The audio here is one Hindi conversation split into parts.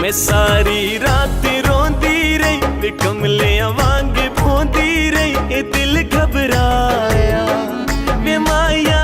मैं सारी रात रोंदी रही ते कमलियां वांग भोंदी रही, ए दिल घबराया वे माया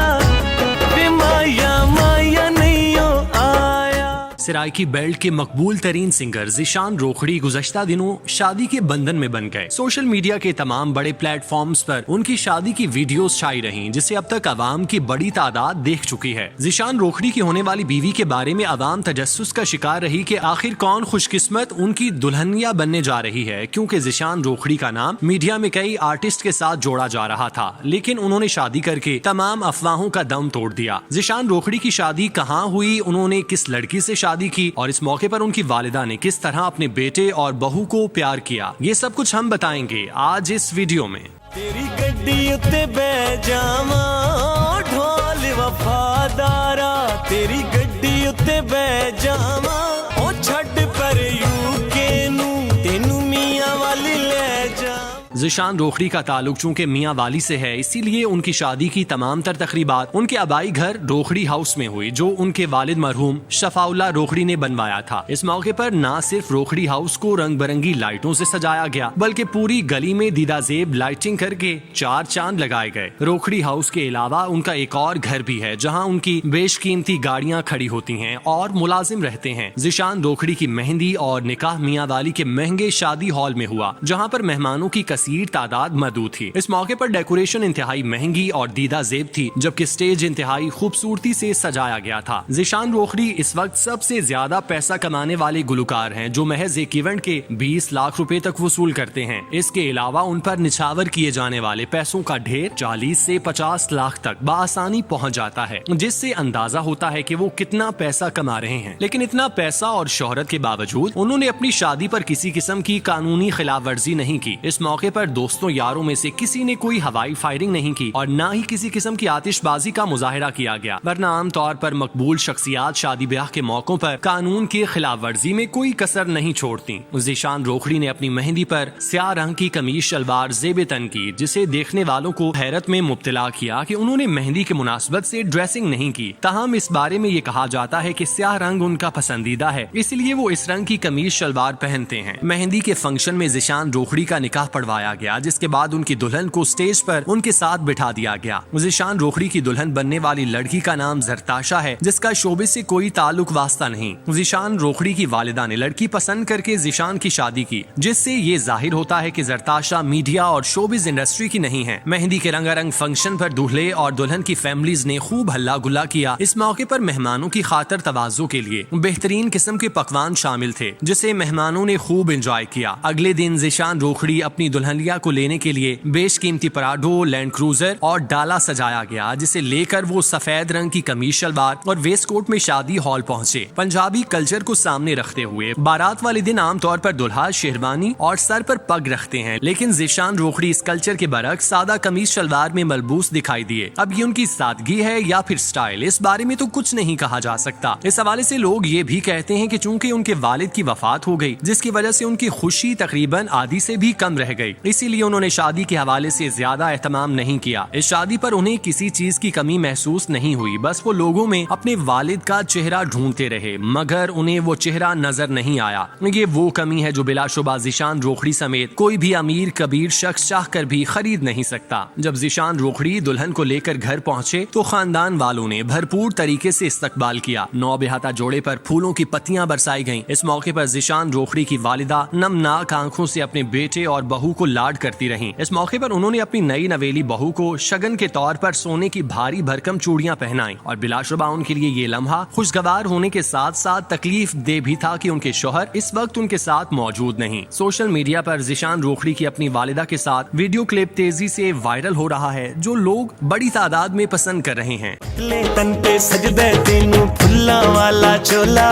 माया नहीं हो आया। सराइकी बेल्ट के मकबूल तरीन सिंगर ज़ीशान रोखड़ी गुज़श्ता दिनों शादी के बंधन में बन गए। सोशल मीडिया के तमाम बड़े प्लेटफॉर्म्स पर उनकी शादी की वीडियोस छाई रहीं, जिसे अब तक अवाम की बड़ी तादाद देख चुकी है। ज़ीशान रोखड़ी की होने वाली बीवी के बारे में अवाम तजस्सुस का शिकार रही कि आखिर कौन खुशकिस्मत उनकी दुल्हनिया बनने जा रही है, क्योंकि ज़ीशान रोखड़ी का नाम मीडिया में कई आर्टिस्ट के साथ जोड़ा जा रहा था, लेकिन उन्होंने शादी करके तमाम अफवाहों का दम तोड़ दिया। ज़ीशान रोखड़ी की शादी कहाँ हुई, उन्होंने किस लड़की से शादी की और इस मौके पर उनकी वालिदा ने किस तरह अपने बेटे और बहू को प्यार किया, ये सब कुछ हम बताएंगे आज इस वीडियो में। तेरी गड्डी उत्ते बह जावा ढोल वफादारा, तेरी गड्डी उत्ते बह जावा ओ छड़ पर यूके नू तेनू मियां वाली ले जा। ज़ीशान रोखड़ी का ताल्लुक चूंकि मियां वाली से है, इसीलिए उनकी शादी की तमाम तर तकरीबात उनके आबाई घर रोखड़ी हाउस में हुई, जो उनके वालिद मरहूम शफाउल्लाह रोखड़ी ने बनवाया था। इस मौके पर न सिर्फ रोखड़ी हाउस को रंग बिरंगी लाइटों से सजाया गया, बल्कि पूरी गली में दीदाजेब लाइटिंग करके 4 चांद लगाए गए। रोखड़ी हाउस के अलावा उनका एक और घर भी है, जहाँ उनकी बेशकीमती गाड़ियाँ खड़ी होती हैं और मुलाजिम रहते हैं। ज़ीशान रोखड़ी की मेहंदी और निकाह मियां वाली के महंगे शादी हॉल में हुआ, जहाँ पर मेहमानों की तादाद मौजूद थी। इस मौके पर डेकोरेशन इंतहाई महंगी और दीदा जेब थी, जबकि स्टेज इंतहाई खूबसूरती से सजाया गया था। ज़ीशान रोखड़ी इस वक्त सबसे ज्यादा पैसा कमाने वाले गुलकार हैं, जो महज एक इवेंट के 20 लाख रुपए तक वसूल करते हैं। इसके अलावा उन पर निछावर किए जाने वाले पैसों का ढेर 40 से 50 लाख तक बासानी पहुंच जाता है, जिससे अंदाजा होता है कि वो कितना पैसा कमा रहे हैं। लेकिन इतना पैसा और शोहरत के बावजूद उन्होंने अपनी शादी पर किसी किस्म की कानूनी खिलाफ वर्जी नहीं की। इस मौके पर दोस्तों यारों में से किसी ने कोई हवाई फायरिंग नहीं की और न ही किसी किस्म की आतिशबाजी का मुजाहिरा किया गया, वरना आम तौर पर मकबूल शख्सियात शादी ब्याह के मौकों पर कानून की खिलाफ वर्जी में कोई कसर नहीं छोड़ती। ज़ीशान रोखड़ी ने अपनी मेहंदी पर स्याह रंग की कमीज शलवार ज़ेब तन की, जिसे देखने वालों को हैरत में मुब्तला किया कि उन्होंने मेहंदी की मुनासबत से ड्रेसिंग नहीं की। ताहम इस बारे में ये कहा जाता है कि स्याह रंग उनका पसंदीदा है, इसलिए वो इस रंग की कमीज शलवार पहनते हैं। मेहंदी के फंक्शन में ज़ीशान रोखड़ी का निकाह पढ़वाया गया, जिसके बाद उनकी दुल्हन को स्टेज पर उनके साथ बिठा दिया गया। ज़ीशान रोखड़ी की दुल्हन बनने वाली लड़की का नाम ज़रताशा है, जिसका शोबे से कोई ताल्लुक वास्ता नहीं। ज़ीशान रोखड़ी की वालिदा ने लड़की पसंद करके ज़ीशान की शादी की, जिससे ये जाहिर होता है कि ज़रताशा मीडिया और शोबिज़ इंडस्ट्री की नहीं है। मेहंदी के रंगारंग फंक्शन पर दूल्हे और दुल्हन की फैमिलीज ने खूब हल्ला गुल्ला किया। इस मौके पर मेहमानों की खातर तवाज़ो के लिए बेहतरीन किस्म के पकवान शामिल थे, जिसे मेहमानों ने खूब एंजॉय किया। अगले दिन ज़ीशान रोखड़ी अपनी दुल्हनिया को लेने के लिए बेशकीमती पराडो, लैंड क्रूजर और डाला सजाया गया, जिसे लेकर वो सफेद रंग की कमीज शलवार और वेस्ट कोट में शादी हॉल पहुंचे। पंजाबी कल्चर को सामने रखते हुए बारात वाले दिन आमतौर पर दुल्हा शेरवानी और सर पर पग रखते हैं, लेकिन ज़ीशान रोखड़ी इस कल्चर के बरक्स सादा कमीज शलवार में मलबूस दिखाई दिए। अब ये उनकी सादगी है या फिर स्टाइल, इस बारे में तो कुछ नहीं कहा जा सकता। इस हवाले से लोग ये भी कहते हैं कि चूंकि उनके वालिद की वफात हो गई, जिसकी वजह से उनकी खुशी तकरीबन आधी से भी कम रह गई, इसीलिए उन्होंने शादी के हवाले से ज्यादा एहतमाम नहीं किया। इस शादी पर उन्हें किसी चीज की कमी महसूस नहीं हुई, बस वो लोगों में अपने वालिद का चेहरा ढूंढते रहे, मगर उन्हें वो चेहरा नजर नहीं आया। ये वो कमी है जो बिलाशुबा ज़ीशान रोखड़ी समेत कोई भी अमीर कबीर शख्स चाह कर भी खरीद नहीं सकता। जब ज़ीशान रोखड़ी दुल्हन को लेकर घर पहुंचे तो खानदान वालों ने भरपूर तरीके से इस्तकबाल किया। नौबेहता जोड़े पर फूलों की पत्तियां बरसाई गईं। इस मौके पर ज़ीशान रोखड़ी की वालिदा नमनाक आंखों से अपने बेटे और बहू को लाड करती रहीं। इस मौके पर उन्होंने अपनी नई नवेली बहू को शगन के तौर पर सोने की भारी भरकम चूड़ियां पहनाई और बिलाशुबा उनके लिए ये लम्हा खुशगवार होने के साथ साथ तकलीफ दे भी था कि उनके शौहर इस वक्त उनके साथ मौजूद नहीं। सोशल मीडिया पर ज़ीशान रोखड़ी की अपनी वालिदा के साथ वीडियो क्लिप तेजी से वायरल हो रहा है, जो लोग बड़ी तादाद में पसंद कर रहे हैं। ले तन पे सजदे तेनू फुल्ला वाला चोला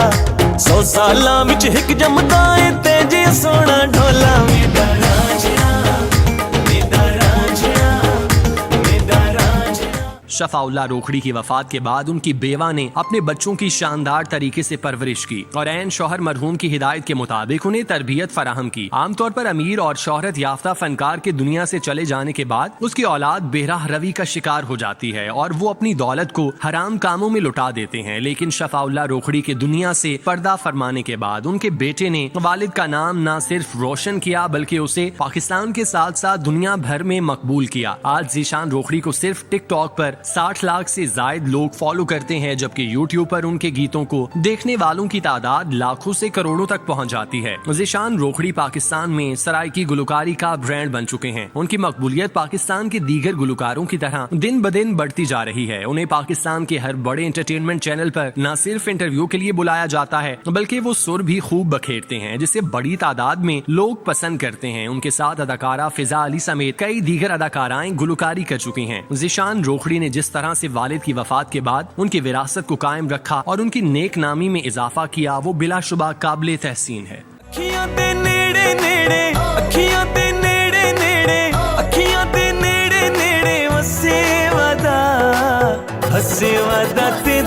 100 सालां विच हिक जमदा ए तेजे सोना ढोला। शफाउल्लाह रोखड़ी की वफात के बाद उनकी बेवा ने अपने बच्चों की शानदार तरीके से परवरिश की और ऐन शौहर मरहूम की हिदायत के मुताबिक उन्हें तरबियत फराहम की। आमतौर पर अमीर और शोहरत याफ्ता फनकार के दुनिया से चले जाने के बाद उसकी औलाद बेराह रवी का शिकार हो जाती है और वो अपनी दौलत को हराम कामों में लुटा देते हैं। लेकिन शफाउल्लाह रोखड़ी के दुनिया से पर्दा फरमाने के बाद उनके बेटे ने वालिद का नाम न सिर्फ रोशन किया बल्कि उसे पाकिस्तान के साथ साथ दुनिया भर में मकबूल किया। आज ज़ीशान रोखड़ी को सिर्फ टिकटॉक पर 60 लाख से जायद लोग फॉलो करते हैं, जबकि यूट्यूब पर उनके गीतों को देखने वालों की तादाद लाखों से करोड़ों तक पहुंच जाती है। ज़ीशान रोखड़ी पाकिस्तान में सराइकी गुलकारी का ब्रांड बन चुके हैं। उनकी मकबूलियत पाकिस्तान के दीगर गुलकारों की तरह दिन ब दिन बढ़ती जा रही है। उन्हें पाकिस्तान के हर बड़े एंटरटेनमेंट चैनल पर न सिर्फ इंटरव्यू के लिए बुलाया जाता है बल्कि वो सुर भी खूब बखेरते हैं, जिसे बड़ी तादाद में लोग पसंद करते हैं। उनके साथ अदाकारा फिजा अली समेत कई दीगर अदाकाराएं गुलकारी कर चुकी हैं। ज़ीशान रोखड़ी ने जिस तरह से वालिद की वफात के बाद उनकी विरासत को कायम रखा और उनकी नेक नामी में इजाफा किया, वो बिलाशुबा काबिल तहसीन है। अखियां दे नेड़े नेड़े, अखियां दे नेड़े नेड़े, अखियां दे नेड़े नेड़े वसे वादा, हसे वादा ते